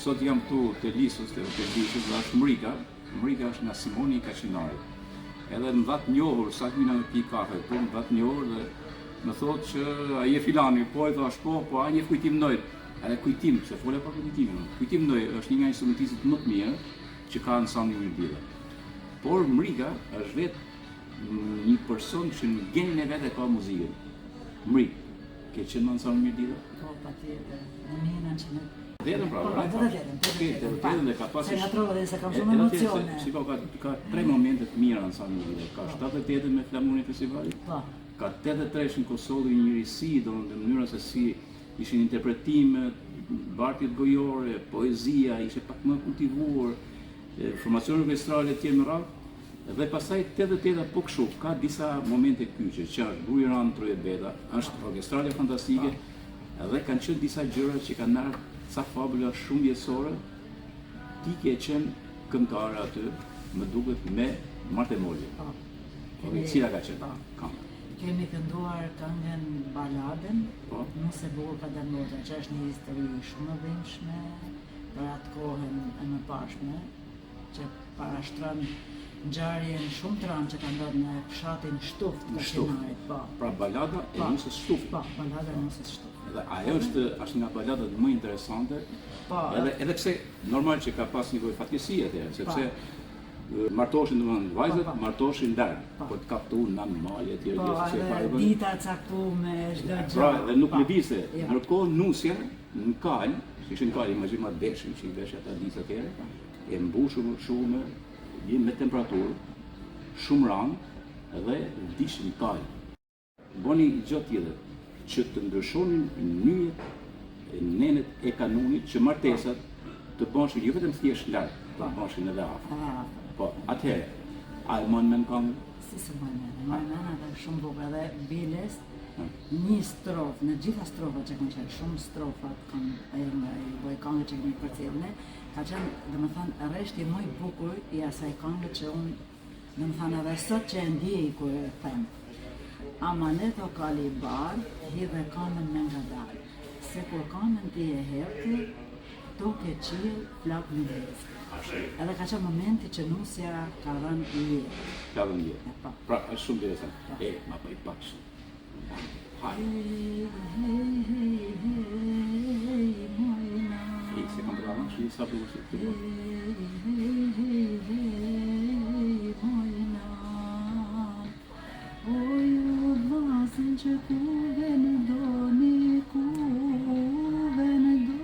sot jam këtu te Lisus, te Lisus, dhe është Mrika. Mrika është nga Simoni i Kaçinarit. Edhe më dha të njohur, sa mina me pi kafe, po më dha të njohur dhe më thotë që ai e filani, po e thash po ai një kujtim ndoj. Edhe kujtim, se fole pa kujtimin. Kujtim ndoj është një nga instrumentistët më të mirë që ka ansambli Myrdilla. Por Mrika është vetë një person që në genin e vetë e ka muzikën. Mrik, ke qenë në ansambli Myrdilla? Po, patjetër. Në 1900. Vetëm pra, vetëm dhe ka pasur. Se nga trova dhe se kam shumë emocione. Shiko, ka 3 momente të mira në ansambli Myrdilla. Ka 78 me Flamurin Festivalit. Po. Ka 83 në Kosovë një njërisi, do në mënyra se si ishin interpretimet, bartjet gojore, poezia, ishe pak më kultivuar, formacion orkestrale tjerë më radhë. Dhe pastaj 88 po kështu, ka disa momente kyçe, që është Bujran Trojebeta, është orkestrale fantastike, dhe kanë qenë disa gjëra që kanë marrë ca fabula shumë vjetësore. Ti ke qenë këngëtare aty, më duket me Marte Molli. Cila ka qenë këngë? Kemi kënduar këngën Baladën, Nuse Bukur ka dalë, që është një histori shumë e dhimbshme për atë kohën e mëparshme, që parashtron ngjarjen shumë të rëndë që ka ndodhur në fshatin Shtuft të Kaçinarit. Pra balada e Nusës Shtuft. Po, balada e Nusës Shtuft. Dhe ajo është nga baladat më interesante, edhe pse normal që ka pas një lloj fatkesie atëherë, sepse martoshin domethënë vajzat martoshin larg, po të kaptuan në malje etj. Po, edhe dita caktuar çdo gjë. Pra, dhe nuk lëvizte. Ndërkohë Nusja në Kal, ishin Kal, imagjino atë deshin, që vesh ata ditë atëherë, e mbushur shumë me temperaturë, shumë rënd dhe vdishin Kal. Boni gjë tjetër, që të ndryshonin nyjet e nenet e kanunit që martesat të bëshin jo vetëm thjesht larg, të bëshin edhe afër. Po, atëherë, a e mën me në këngë? Si se mën me në atë shumë bukur edhe biles, një strofë, në gjitha strofat që kanë qenë, shumë strofat kanë nga i boj këngë që kemi përcjellne, ka qenë, dhe më thënë, rreshti më i bukur i asaj këngë që unë, dhe më thënë, edhe sot që e ndjej kur e them. Amanet o kali bar, hidhe kamën me nga dalë, se kur kamën ti e herti, toke qiell, flak në vezë. Edhe ka qenë momenti që Nusja ka dhënë jetë. Ka dhënë jetë. Pra, është shumë interesant. Ma po i paksh. Hajde. Mojna. Se kam përra, që një sa për vështë. Mojna. Oju vlasën që kuve në doni, kuve në doni.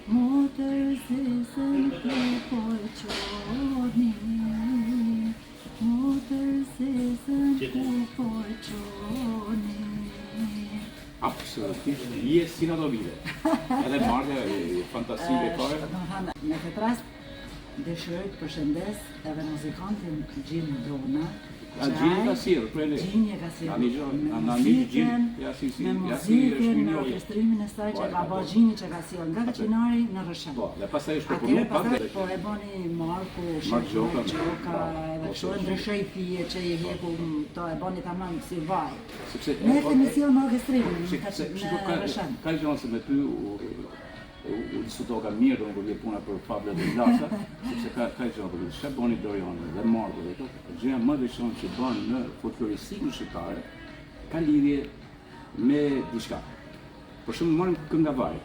Motër sesën të poqoni, motër sesën të poqoni. Absolutisht, je si në do vide. Edhe marrë fantastike kore. Në këtë rast, dëshiroj të përshëndes edhe muzikantin Gjini Drona. Gjini ka sjellë, prele. Gjini ka sjellë. Me muzikën, me orkestrimin e saj që ka bërë Gjini që ka sjellë nga Kaçinari në Rrëshën. Po, dhe pastaj është përpunuar pak. Po e boni Marku, Gjoka, edhe kështu e ndryshoi fije që i heku to e boni tamam si vaj. Sepse në emision me orkestrimin në Rrëshën. Ka gjëra se me ty u diskutoka mirë do në kërë puna për fablet e glasa, sepse ka gjëra për të boni Doriani dhe Marko dhe këto, gjëja më veçantë që bën në folkloristikën shqiptare ka lidhje me diçka. Për shembull marrim kënga vaj.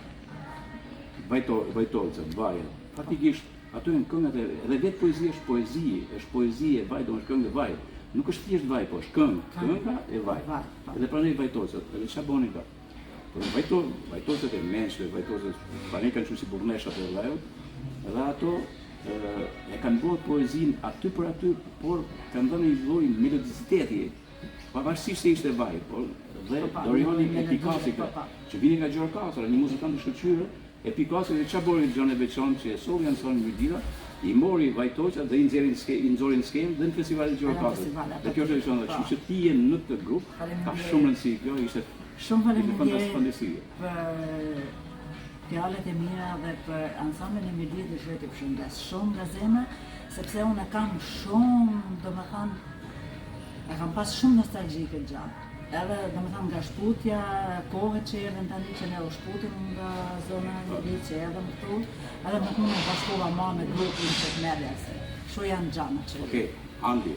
Vajtolca, vaje. Faktikisht ato janë këngat edhe vetë poezia është poezi e vaj, do është këngë e vaj. Nuk është thjesht vaj, po është kënga e vaj. Edhe pranë vajtolcat, edhe çfarë bënin këta? Vajtolcat e mençve, vajtolcat tani kanë qenë si burneshat e vllajut, edhe ato e kanë bërë poezinë aty për aty, por kanë dhënë një lloj melodiciteti, pavarësisht se ishte vaj, por dhe Doriani e Pikasi që vini nga Gjorkastra, një muzikant i shkëlqyer, e Pikasi dhe çfarë bëri gjën e veçantë që e solli ansambli Myrdilla, i mori vajtolcat dhe i nxorrin skemë dhe në festivalin e Gjorkastrit. Dhe kjo është e veçantë, kështu që ti je në këtë grup, ka shumë rëndësi, kjo ishte shumë faleminderit për fjalët e mira dhe për ansambin e Myrdillit dëshiroj të përshëndes shumë nga zemra, sepse unë kam shumë, domethënë, e kam pas shumë nostalgji këtë gjatë. Edhe domethënë nga shputja, kohët që erdhen tani që ne u shputim nga zona e Lirit që erdhëm këtu, edhe nuk mund të bashkova më me grupin që të merrja se shu janë gjana që. Okej, Andi,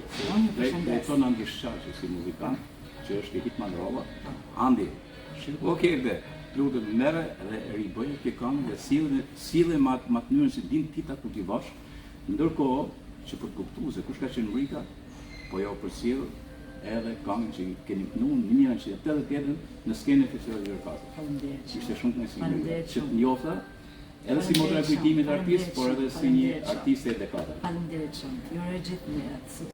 drejton Andi Shqaqi si muzikant, që është i Hitmanrova. Andi, okej dhe, lutem merre dhe ribëj këtë këngë dhe sille me atë mënyrën se din ti ta kultivosh, ndërkohë që për të kuptuar se kush ka qenë Rika, po jo përcjell edhe këngën që keni punuar në 1988 në skenën e Festivalit Gjirokastër. Faleminderit. Ishte shumë kënaqësi Faleminderit që të shumë. njofta edhe si motra e kujtimit artist, por edhe si një artiste e dekadës. Faleminderit shumë. Ju uroj gjithë mirë.